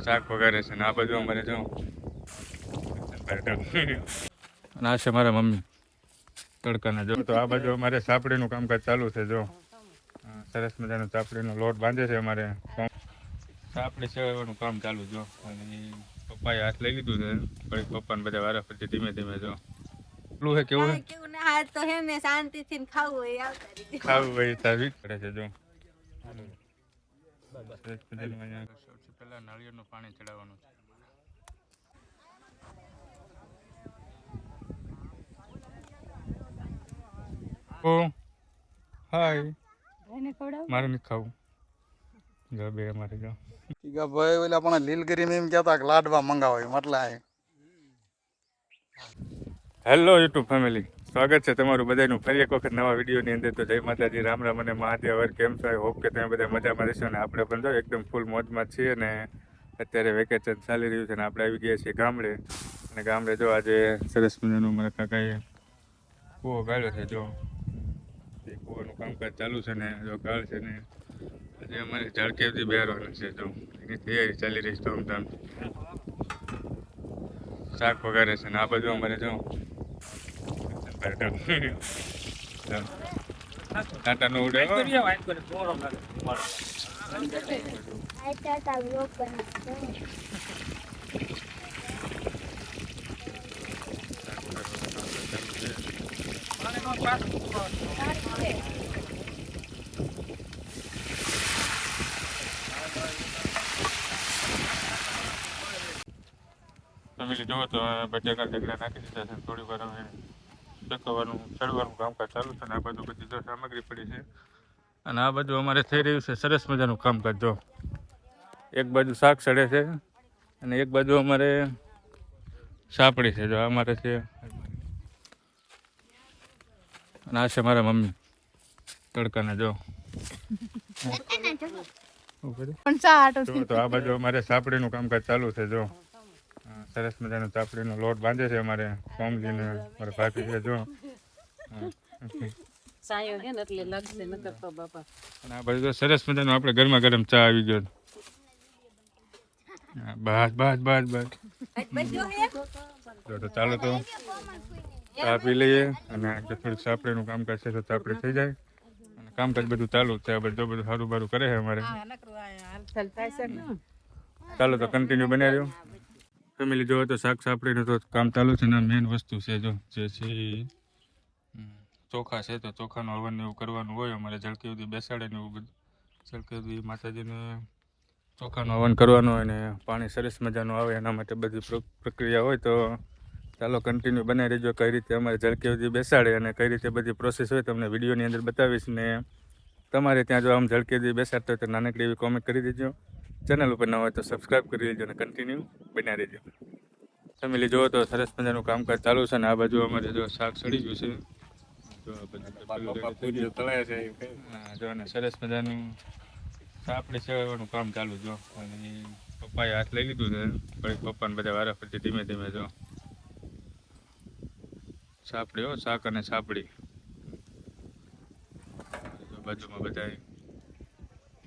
શાક વગેરે છે ને આ બધું અમારે જો અને આ છે મારા મમ્મી તડકાના જો તો આ બાજુ અમારે સાપડીનું કામકાજ ચાલુ છે જો સરસ મજાનો સાપડીનો લોટ બાંધે છે અમારે સાપડી સેવવાનું કામ ચાલુ જો અને પપ્પાએ હાથ લઈ લીધું છે પછી પપ્પાને બધા વારા પછી ધીમે ધીમે જો એટલું છે કેવું ના હાથ તો હે ને શાંતિથી ખાવું હોય ખાવું હોય તાવી કરે છે જો સૌથી પહેલા નાળિયેરનું પાણી ચડાવવાનું છે ઓ હાય મારે નથી ખાવું બે અમારે જો ભાઈ ઓલા પણ લીલગીરી એમ કહેતા કે લાડવા મંગાવો એટલે હેલો યુટ્યુબ ફેમિલી સ્વાગત છે તમારું બધાનું ફરી એક વખત નવા વિડીયોની અંદર તો જય માતાજી રામ રામ અને મહાદેવ કેમ છો હોપ કે તમે બધા મજામાં રહેશો ને આપણે પણ જો એકદમ ફૂલ મોજમાં છીએ ને અત્યારે વેકેશન ચાલી રહ્યું છે ને આપણે આવી ગયા છીએ ગામડે અને ગામડે જો આજે સરસ મજાનું મારા કાકાએ કૂવો ગાળ્યો છે જો એ કૂવાનું કામકાજ ચાલુ છે ને જો ગાળ છે ને આજે અમારે ઝાડકેવથી બેરવાનું છે જો એની તૈયારી ચાલી રહી છે ધૂમધામ શાક વગેરે છે ને આ બધું અમારે જો ટાટા નો ઉડે ફેમિલી જોવો તો બટાકા ઢગલા નાખી દીધા છે થોડી વાર હવે ચકવાનું ચડવાનું કામકાજ ચાલુ છે ને આ બધું બધી જો સામગ્રી પડી છે અને આ બધું અમારે થઈ રહ્યું છે સરસ મજાનું કામકાજ જો એક બાજુ શાક સડે છે અને એક બાજુ અમારે સાપડી છે જો અમારે છે અને આ છે મારા મમ્મી તડકાના જો તો આ બાજુ અમારે સાપડીનું કામકાજ ચાલુ છે જો સરસ મજાનો સાપડીનો લોટ બાંધે છે અમારે કોમલીને મારા ભાભી છે જો અને આ બધું સરસ મજાનું આપણે ગરમા ગરમ ચા આવી ગયો બસ બસ બસ બસ તો ચાલો તો ચા પી લઈએ અને થોડીક સાપડીનું કામકાજ છે તો સાપડી થઈ જાય અને કામકાજ બધું ચાલુ છે બધું સારું બારું કરે છે અમારે ચાલો તો કન્ટિન્યુ બનાવી રહ્યો ફેમિલી જોવો તો શાક સાપડીનું તો કામ ચાલુ છે ને મેઇન વસ્તુ છે જો જે છે ચોખા છે તો ચોખાનું હવન એવું કરવાનું હોય અમારે ઝળકી સુધી બેસાડે ને એવું બધું ઝળકી સુધી માતાજીને ચોખાનું હવન કરવાનું હોય ને પાણી સરસ મજાનું આવે એના માટે બધી પ્રક્રિયા હોય તો ચાલો કન્ટિન્યુ બનાવી રહેજો કઈ રીતે અમારે ઝળકી સુધી બેસાડે અને કઈ રીતે બધી પ્રોસેસ હોય તમને વિડીયોની અંદર બતાવીશ ને તમારે ત્યાં જો આમ ઝળકી સુધી બેસાડતા હોય તો નાનકડી એવી કોમેન્ટ કરી દેજો ચેનલ ઉપર ન હોય તો સબસ્ક્રાઈબ કરી લેજો અને કન્ટિન્યુ બનાવી દેજો ફેમિલી જોવો તો સરસ મજાનું કામકાજ ચાલુ છે ને આ બાજુ અમારે જો શાક સડી ગયું છે જો અને સરસ મજાનું સાપડી સેવવાનું કામ ચાલુ જો અને પપ્પાએ હાથ લઈ લીધું છે પછી પપ્પાને બધા વારા પછી ધીમે ધીમે જો સાપડી હો શાક અને સાપડી બાજુમાં બધા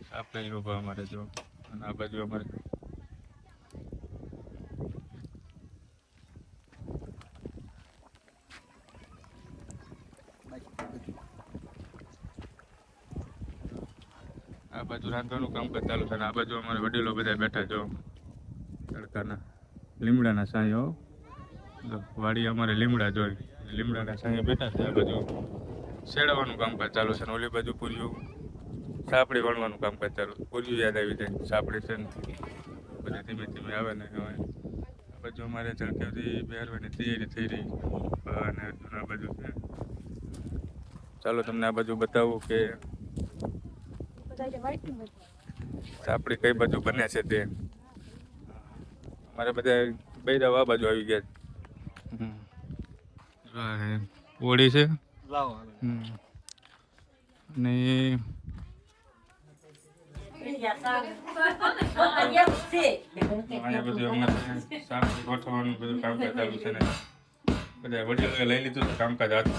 સાપડી ઉભા અમારે જો અને આ બાજુ અમારે આ બાજુ રાંધવાનું કામકાજ ચાલુ છે અને આ બાજુ અમારે વડીલો બધા બેઠા જો તડકાના લીમડાના સાંયો વાડી અમારે લીમડા જોઈ લીમડાના સાંયો બેઠા છે આ બાજુ શેડવાનું કામકાજ ચાલુ છે ને ઓલી બાજુ પૂર્યું સાપડી વણવાનું કામકાજ ચાલુ પૂર્યું યાદ આવી જાય સાપડી છે ને બધા ધીમે ધીમે આવે ને હવે આ બાજુ અમારે ઝળકેથી બેરવાની તૈયારી થઈ રહી અને આ બાજુ છે ચાલો તમને આ બાજુ બતાવું કે સાપડી કઈ બાજુ બને છે તે અમારે બધા બૈરાવ આ બાજુ આવી ગયા ઓળી છે અને અહીંયા બધું અમારે સાપડી ગોઠવવાનું બધું કામકાજ ચાલુ છે ને બધા વડીલોએ લઈ લીધું કામકાજ હાથ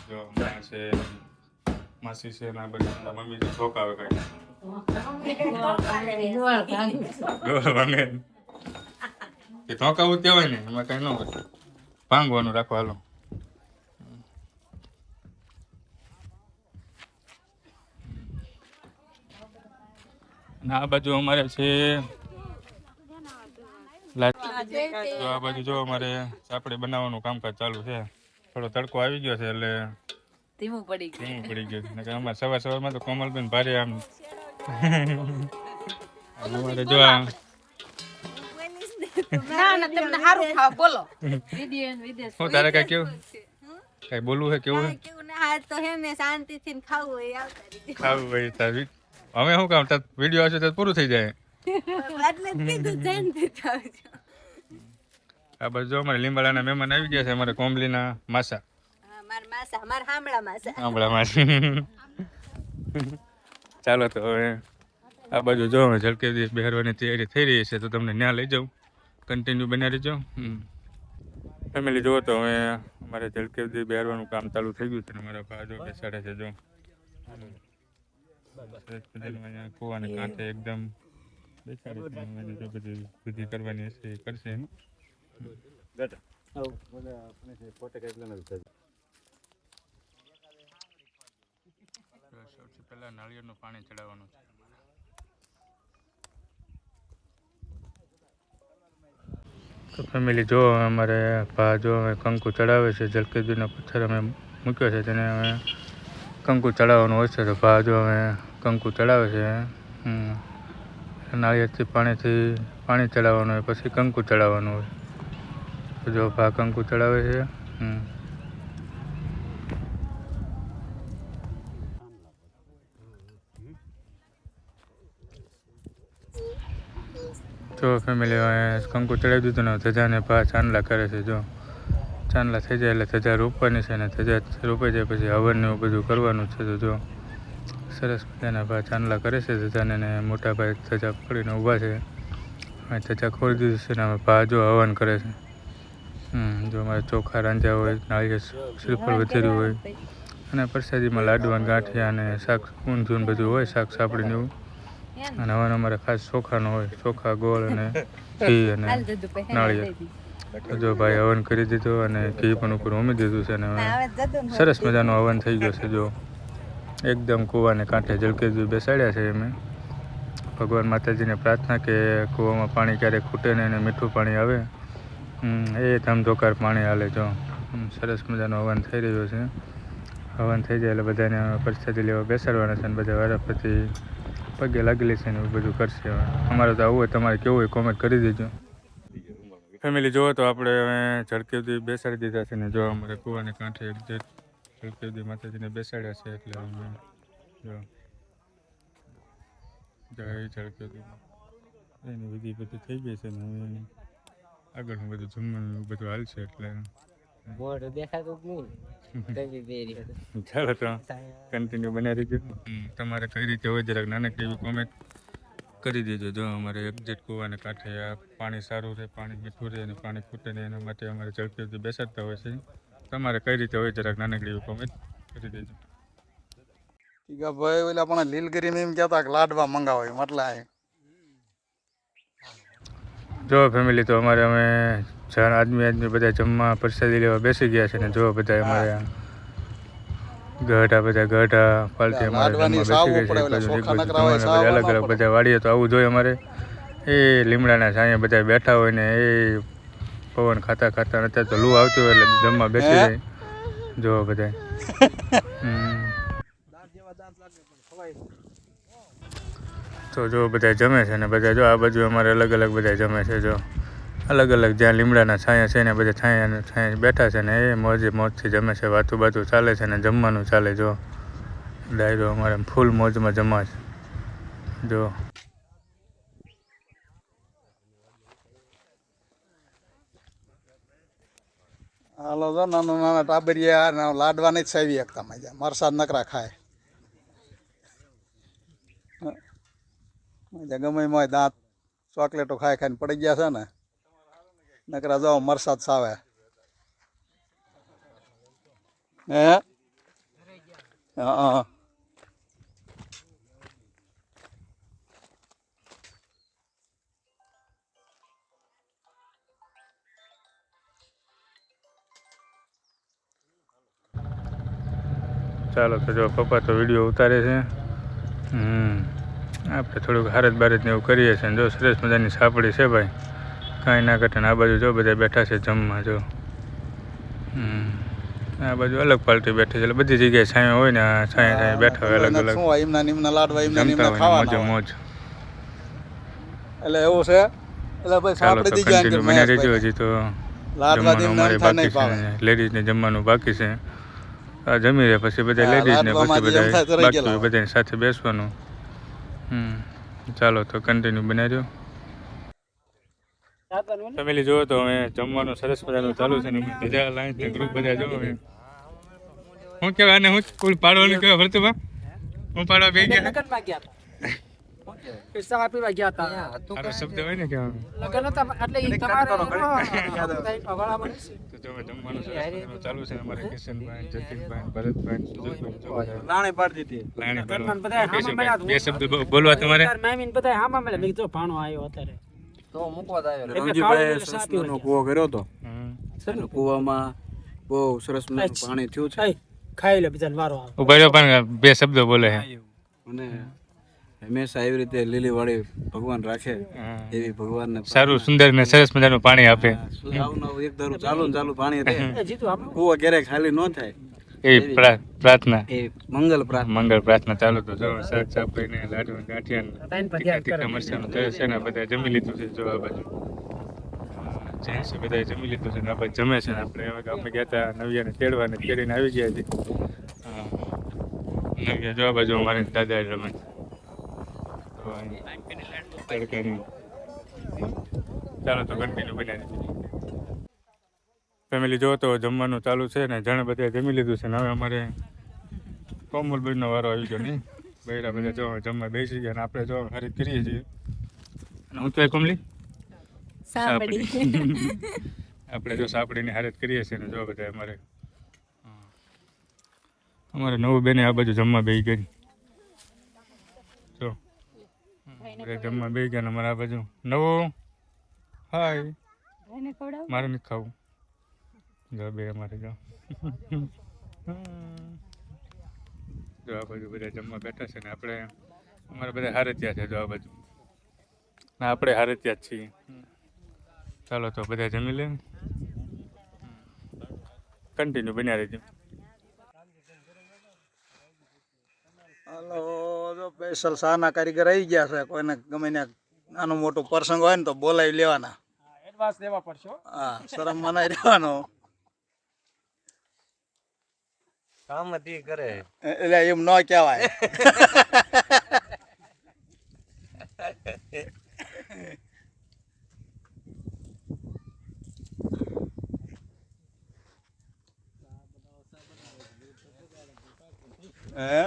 જો છે માસી છે ના બધા મમ્મી જે શોખ આવે કઈ ગોળ ભાંગે એ ધોકાવું કહેવાય ને, એમાં કઈ ન હોય, ભાંગવાનું રાખો હાલો. અને આ બાજુ અમારે છે જો આ બાજુ જો અમારે સાપડી બનાવવાનું કામકાજ ચાલુ છે. થોડો તડકો આવી ગયો છે એટલે ધીમું પડી ગયું. અમારે સવારમાં તો કોમલબેન ભારે આમ અમારે જો આ હું તારે કઈ કેવું કઈ બોલવું છે કેવું છે તો હે ને શાંતિથી ખાવું હોય આવતા રહી. ખાવું ભાઈ તારી અમે શું કામ તાર વિડીયો આવશે તો પૂરું થઈ જાય. એટલે જ કીધું શાંતિથી ખાવજો. આ બાજુ જો અમારે લીંબાડાના મહેમાન આવી ગયા છે, અમારે કોમલીના માસા. મારા માસા, મારા હામળા માસા. હામળા માસી. ચાલો તો હવે આ બાજુ જો ઝલકેદી બહેરવાની તૈયારી થઈ રહી છે, તો તમને ત્યાં લઈ જાઉં. કન્ટિન્યુ બન્યા રહેજો. ફેમિલી જુઓ તો હવે અમારે ઝલકેદી બહેરવાનું કામ ચાલુ થઈ ગયું છે ને મારા ભાજો બેસાડે છે. જો કૂવાની કાંઠે એકદમ બેસાડે છે. જો બધી વિધિ કરવાની હશે એ કરશે. સૌથી પહેલા નાળિયેરનું પાણી ચડાવવાનું છે. તો ફેમિલી જો અમારે ભા જો હવે કંકુ ચડાવે છે. ઝલકેદીનો પથ્થર અમે મૂક્યો છે, તેને હવે કંકુ ચડાવવાનું હોય છે. તો ભા જો હવે કંકુ ચડાવે છે. નાળિયેરથી પાણી ચડાવવાનું હોય, પછી કંકુ ચડાવવાનું હોય. તો જો ભા કંકુ ચડાવે છે. તો ફેમિલી કંકુ ચડાવી દીધું ને ધજાને ભા ચાંદલા કરે છે. જો ચાંદલા થઈ જાય એટલે ધજા રોપવાની છે, ને ધજા રોપાઈ જાય પછી હવનને એવું બધું કરવાનું છે. તો જો સરસ મજાના ભા ચાંદલા કરે છે ધજાને, ને મોટા ભાઈ ધજા પકડીને ઊભા છે. ધજા ખોલી દીધું છે ને હવે ભા જો હવન કરે છે. જો અમારે ચોખા રાંધ્યા હોય, નાળિયેર શ્રીફળ વધેર્યું હોય, અને પ્રસાદીમાં લાડવા ગાંઠિયા અને શાક ઊંધિયું બધું હોય, શાક સાપડીને એવું. અને હવન અમારે ખાસ ચોખાનો હોય, ચોખા ગોળ અને ઘી અને નાળિયેર. જો ભાઈ હવન કરી દીધું અને ઘી પણ ઉપર ઉમી દીધું છે. અને સરસ મજાનું હવન થઈ ગયો છે. જો એકદમ કૂવાને કાંઠે ઝલકેદી બેસાડ્યા છે અમે. ભગવાન માતાજીને પ્રાર્થના કે કૂવામાં પાણી ક્યારેક ખૂટે નહીં અને મીઠું પાણી આવે, એ ધમધોકાર પાણી હાલે. જો સરસ મજાનું હવન થઈ રહ્યું છે. હવન થઈ જાય એટલે બધાને પ્રસાદી લેવા બેસાડવાના છે, અને બધા વારાફરતી પગે લાગેલી છે ને એવું બધું કરશે. અમારે તો આવું હોય, તમારે કેવું હોય કોમેન્ટ કરી દેજો. ફેમિલી જુઓ તો આપણે હવે ઝલકેદી બેસાડી દીધા છે, ને જો અમારે કૂવાને કાંઠે એક્ઝેક્ટ ઝલકેદી માતાજીને બેસાડ્યા છે. એટલે અમે જો જય ઝલકેદી એની વિધિ બધી થઈ ગઈ છે, ને હવે આગળનું બધું જમવાનું બધું હાલશે. એટલે ચાલો તો કન્ટિન્યુ બન્યા રહીજો. તમારે કઈ રીતે હોય જરાક નાનકડી એવી કોમેન્ટ કરી દેજો. જો અમારે એક્ઝેક્ટ કૂવાને કાંઠે આ પાણી સારું રહે, પાણી મીઠું રહે અને પાણી ખૂટે નહીં, એના માટે અમારે ઝલકેદી બેસાડતા હોય છે. તમારે કઈ રીતે હોય જરાક નાનકડી એવી કોમેન્ટ કરી દેજો. ભાઈ ઓલા પણ લીલગીરી એમ કહેતા કે લાડવા મંગાવો મતલા. જો ફેમિલી તો અમારે અમે આદમી બધા જમવા પ્રસાદી લેવા બેસી ગયા છે, ને જો બધા અમારે ગઢા પાલટી અમારે જમવા બેસી ગયા છે. અલગ અલગ બધા વાડીએ તો આવું જોઈએ અમારે. એ લીમડાના છાંયે બધા બેઠા હોય ને એ પવન ખાતા અત્યારે તો લૂ આવતી હોય એટલે જમવા બેસી જાય. જો બધા તો જો બધા જમે છે, ને બધા જો આ બાજુ અમારે અલગ અલગ બધા જમે છે. જો અલગ અલગ જ્યાં લીમડાના છાંયા છે ને બધા છાંયા બેઠા છે, ને એ મોજથી જમે છે. વાતું બાતું ચાલે છે ને જમવાનું ચાલે. જો ડાયરો અમારે ફૂલ મોજમાં જમા છે. જો હાલો જો નાના નાના ટાબરિયા લાડવા નહીં સાવી શકતા મજા, મરસાદ નકરા ખાય. ગમે મોય દાંત ચોકલેટો ખાઈ ખાઈને પડી ગયા છે ને, નકરા જાઓ મરસાદ સાવે. હે હા ચાલો તો જો પપ્પા તો વિડીયો ઉતારે છે. આપણે થોડુંક હારત બારત ને એવું કરીએ છીએ. જો સરસ મજાની સાપડી છે ભાઈ, કાંઈ ના ઘટે. આ બાજુ જો બધા બેઠા છે જમવા. જો આ બાજુ અલગ પાર્ટી બેઠી છે, એટલે બધી જગ્યાએ છાંયો હોય ને આ છાંયે બેઠા હોય અલગ અલગ, શું હોય એમના નિમના લાડવા એમના જમતા નિમના હોય ને ખાવાના મોજે હોય. મોજ. એટલે એવું છે. એટલે ભાઈ ચાલો સાપડી તો દી જાય કન્ટિન્યુ બન્યા રહેજો. હજી તો લાડવા જમવાનું દીમના અમારે અમથા બાકી નહીં પાવે. છે, લેડીઝને જમવાનું બાકી છે. આ જમી રહે પછી બધા હા, લેડીઝને લાડવામાં પછી જે અમથા બધા તો રહી બાકી ગયેલા હોય બધાની સાથે બેસવાનું. ચાલો તો કન્ટિન્યુ બન્યા રહ્યો. ફેમિલી જોવો તો હવે જમવાનું સરસ મજાનું ચાલુ છે ને બધા લાઈન ગ્રુપ બધા જોવો હવે. હું કહેવાય આને હું કુલ પાડવાનું કહેવાય ભરતુભા? હું પાડવા બે ગયા આનો શબ્દ હોય ને કહેવાનો. તો જો જમવાનું સરસ મજાનું ચાલુ છે. અમારે કિશનભાઈ, જતીનભાઈ, ભરતભાઈ, સુજીતભાઈ લાણે પાડી દીધી. લાણી ભરવા. બે શબ્દ બોલવા તમારે. તો મૂકવા જ આવ્યો. રમજીભાઈ સરસનો કૂવો કર્યો હતો. હમ. કૂવામાં બહુ સરસ મજાનું પાણી થયું છે ઉભા રહ્યો પણ બે શબ્દો બોલે છે. અને હંમેશા એવી રીતે લીલી વાળી ભગવાન રાખે હા. એવી ભગવાનને સારું સુંદર ને સરસ મજાનું પાણી આપે આવનું એક ધારું ચાલુ ને ચાલુ પાણી રહે. કૂવો ક્યારેય ખાલી ન થાય એવી પ્રાર્થના, એ મંગલ પ્રાર્થના. મંગળ પ્રાર્થના ચાલુ. તો જો શાક સાપડીને લાડુ ગાંઠિયા તીખા મરચાંનું તરે છે ને બધા જમી લીધું છે. જો આ બાજુ જેન્ટ્સ બધા જમી લીધું છે ને આ બાજુ જમે છે ને આપણે હવે અમે ગયા હતા નવિયાને તેડવા ને તેડીને આવી ગયા છે. નવિયા જો આ બાજુ અમારે દાદા રમે તો તડકાની. ચાલો તો કન્ટિન્યુ બનાવી ફેમિલી. જો તો જમવાનું ચાલુ છે ને જાણે બધા જમી લીધું છે ને હવે અમારે કોમલભાઈનો વારો આવી ગયો નહીં. બૈરા બધા જો જમવા બેસી ગયા ને આપણે જો હરીફ કરીએ છીએ. અને હું તો કોમલી સાંભળી આપણે જો સાપડીની હારત કરીએ છીએ ને જો બધા અમારે નવું બેને આ બાજુ જમવા બેસી ગઈ. જો બધા જમવા બેસી ગયા ને અમારે આ બાજુ નવું. હાય મારે નથી ખાવું. જો બે અમારે જો જો આ બાજુ બધા જમવા બેઠા છે ને આપણે અમારે બધા હારત્યા છે. જો આ બાજુ ના આપણે હારત્યા જ છીએ. ચાલો તો બધા જમી લે. કન્ટિન્યુ બન્યા રહેજો. હાલો જો સ્પેશિયલ શાના કારીગર આવી ગયા છે. કોઈને ગમે ને નાનું મોટું પ્રસંગ હોય ને તો બોલાવી લેવાના. એડવાન્સ દેવા પડશે. હા, શરમ મનાઈ રહેવાનો. કામ તી કરે. એટલે એમ ન કહેવાય. હે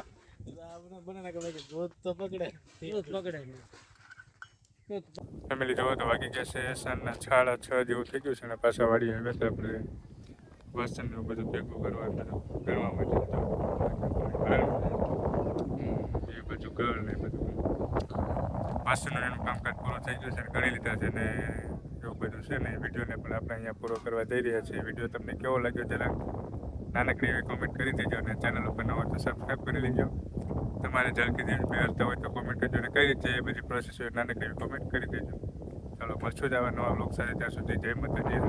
ફેમિલી જોવો તો વાગી ગયા છે સાંજના 6:30 જેવું થઈ ગયું છે ને પાછા વાળી આવ્યા હતા આપણે વાસણ એવું બધું ભેગું કરવા કરવા માટે. એ બધું ઘર ને બધું વાસણનું એનું કામકાજ પૂરું થઈ ગયું છે ને કરી લીધા છે ને એવું બધું છે ને. એ વિડીયોને પણ આપણે અહીંયા પૂરો કરવા જઈ રહ્યા છીએ. વિડીયો તમને કેવો લાગ્યો જરા નાનકડી એવી કોમેન્ટ કરી દેજો અને ચેનલ ઉપર ન હોય તો સબસ્ક્રાઈબ કરી લેજો. તમારે ઝલકી દેવી પહેરતા હોય તો કોમેન્ટ કરજો અને કઈ રીતે એ બધી પ્રોસેસ હોય નાનકડી એવી કોમેન્ટ કરી દેજો. ચાલો મળશું જ આવા નવા બ્લોગ સાથે. ત્યાં સુધી જય માતાજી.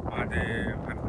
મહાદેવ.